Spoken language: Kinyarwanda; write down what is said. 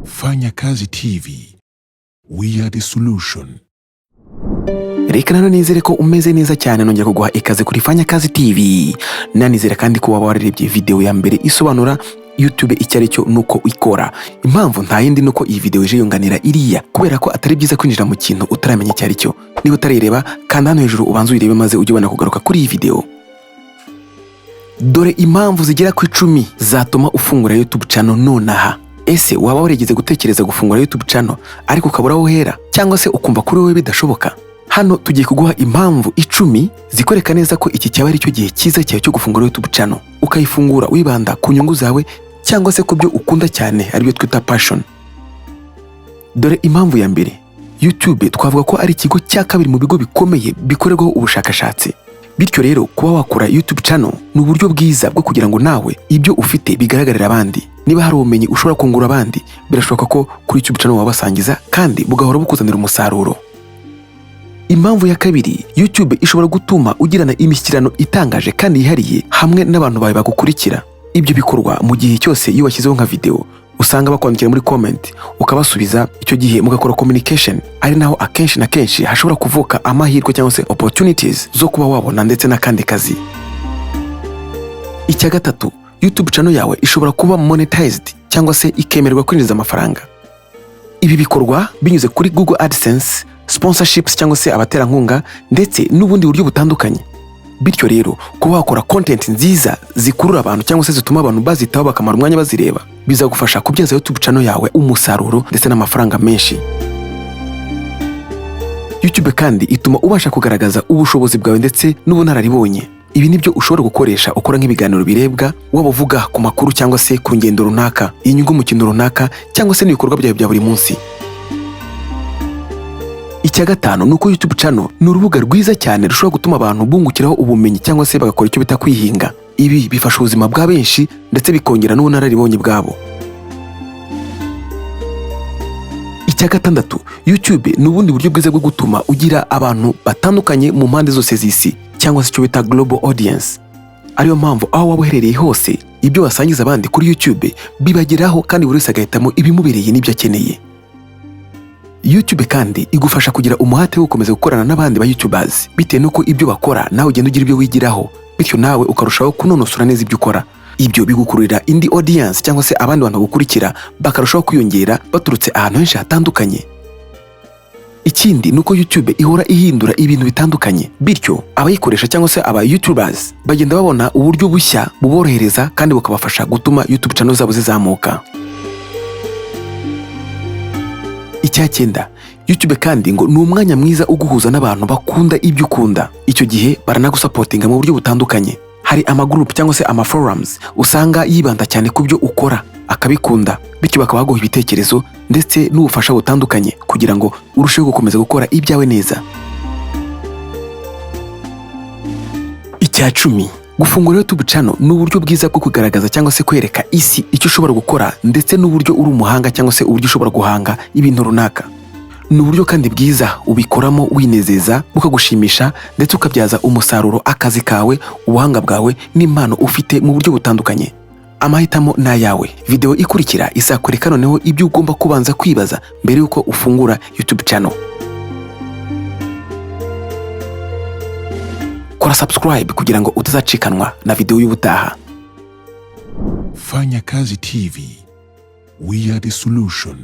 Fanya Kazi TV. We are the solution. Reka nano nizere ko umeze neza cyane nongera kuguha ikaze kuri Fanya Kazi TV. Nanizere kandi ko waba wararebye video ya mbere isobanura YouTube icyari cyo nuko ikora. Impamvu nta yindi nuko iyi video ije yunganira iriya kubera ko atari byiza kwinjira mu kintu utaramenya cyari cyo. Niba utarareba kanda hano hejuru ubanze uyirebe maze ujye ubona kugaruka kuri iyi video. Dore impamvu zigera ku 10 zatuma ufungura YouTube channel nonaha. Ese waba warigeze gutekereza gufungura YouTube channel ariko ukabura aho uhera cyangwa se ukumva kuri wowe bidashoboka? Hano tugiye kuguha impamvu 10 zikoreka neza ko iki cyaba ari cyo gihe cyiza cyawe cyo gufungura YouTube channel, ukayifungura wibanda ku nyungu zawe cyangwa se ku byo ukunda cyane ari byo twita passion. Dore impamvu ya mbere. YouTube twavuga ko ari ikigo cya kabiri mu bigo bikomeye bikorerwaho ubushakashatsi. Bityo rero kuba wakora YouTube channel ni uburyo bwiza bwo kugira ngo nawe ibyo ufite bigaragarira abandi. Niba hari ubumenyi ushobora kungura abandi, birashoboka ko kuri YouTube channel wabasangiza kandi bugahora bukuzanira umusaruro. Impamvu ya kabiri, YouTube ishobora gutuma ugirana imishyikirano itangaje kandi yihariye hamwe n'abantu bawe bagukurikira. Ibyo bikorwa mu gihe cyose iyo washyizeho nka video usanga bakwandikira muri comment ukabasubiza, icyo gihe mugakora communication, ari naho akenshi na kenshi hashobora kuvuka amahirwe cyangwa se opportunities zo kuba wabona ndetse n'akandi kazi. Icya gatatu, YouTube channel yawe ishobora kuba monetized cyangwa se ikemererwa kwinjiza amafaranga. Ibi bikorwa binyuze kuri Google AdSense, sponsorships cyangwa se abaterankunga ndetse n'ubundi buryo butandukanye. Bityo rero kuba wakora content nziza zikurura abantu cyangwa se zituma abantu bazitaho bakamara umwanya bazireba, bizagufasha kubyaza YouTube channel yawe umusaruro ndetse n'amafaranga menshi. YouTube kandi ituma ubasha kugaragaza ubushobozi bwawe ndetse n'ubunararibonye. Ibi nibyo ushobora gukoresha ukora nk'ibiganiro birebwa, waba uvuga ku makuru cyangwa se ku ngendo runaka, inyungu mu kintu runaka cyangwa se n'ibikorwa byawe bya buri munsi. Icya gatanu nuko YouTube channel ni urubuga rwiza cyane rushobora gutuma abantu bungukiraho ubumenyi cyangwa se bagakora icyo bita kwihinga. Ibi bifasha ubuzima bwa benshi ndetse bikongera n'ubunararibonye bwabo. Icya gatandatu, YouTube ni ubundi buryo bwiza bwo gutuma ugira abantu batandukanye mu mpande zose z'isi cyangwa se icyo bita global audience. Ariyo mpamvu aho waba uherereye hose ibyo wasangiza abandi kuri YouTube bibageraho kandi buri wese agahitamo ibimubereye n'ibyo akeneye. YouTube kandi igufasha kugira umuhate wo gukomeza gukorana n'abandi ba YouTubers bitewe nuko ibyo bakora nawe ugenda ugira ibyo wigiraho, bityo nawe ukarushaho kunonosora neza ibyo ukora. Ibyo bigukururira indi audience cyangwa se abandi bantu bagukurikira bakarushaho kwiyongera baturutse ahantu henshi hatandukanye. Ikindi nuko YouTube ihora ihindura ibintu bitandukanye, bityo abayikoresha cyangwa se aba YouTubers bagenda babona uburyo bushya buborohereza kandi bukabafasha gutuma YouTube channel zabo zizamuka. Icya cyenda, YouTube kandi ngo ni umwanya mwiza uguhuza n'abantu bakunda ibyo ukunda. Icyo gihe baranagusapotinga mu buryo butandukanye. Hari amagroup cyangwa se amaforums usanga yibanda cyane ku byo ukora akabikunda, bityo bakaba baguha ibitekerezo ndetse n'ubufasha butandukanye kugira ngo urusheho gukomeza gukora ibyawe neza. Icya 10, gufungura YouTube channel ni uburyo bwiza bwo kugaragaza cyangwa se kwereka isi icyo ushobora gukora ndetse n'uburyo uri umuhanga cyangwa se uburyo ushobora guhanga ibintu runaka. Ni uburyo kandi bwiza ubikoramo winezeza, ukagushimisha ndetse ukabyaza umusaruro akazi kawe, ubuhanga bwawe n'impano ufite mu buryo butandukanye. Amahitamo na yawe. Video ikurikira izakwereka noneho ibyo ugomba kubanza kwibaza mbere yuko ufungura YouTube channel. Kora subscribe kugira ngo utazacikanwa na video y'ubutaha. Fanya Kazi TV. We are the solution.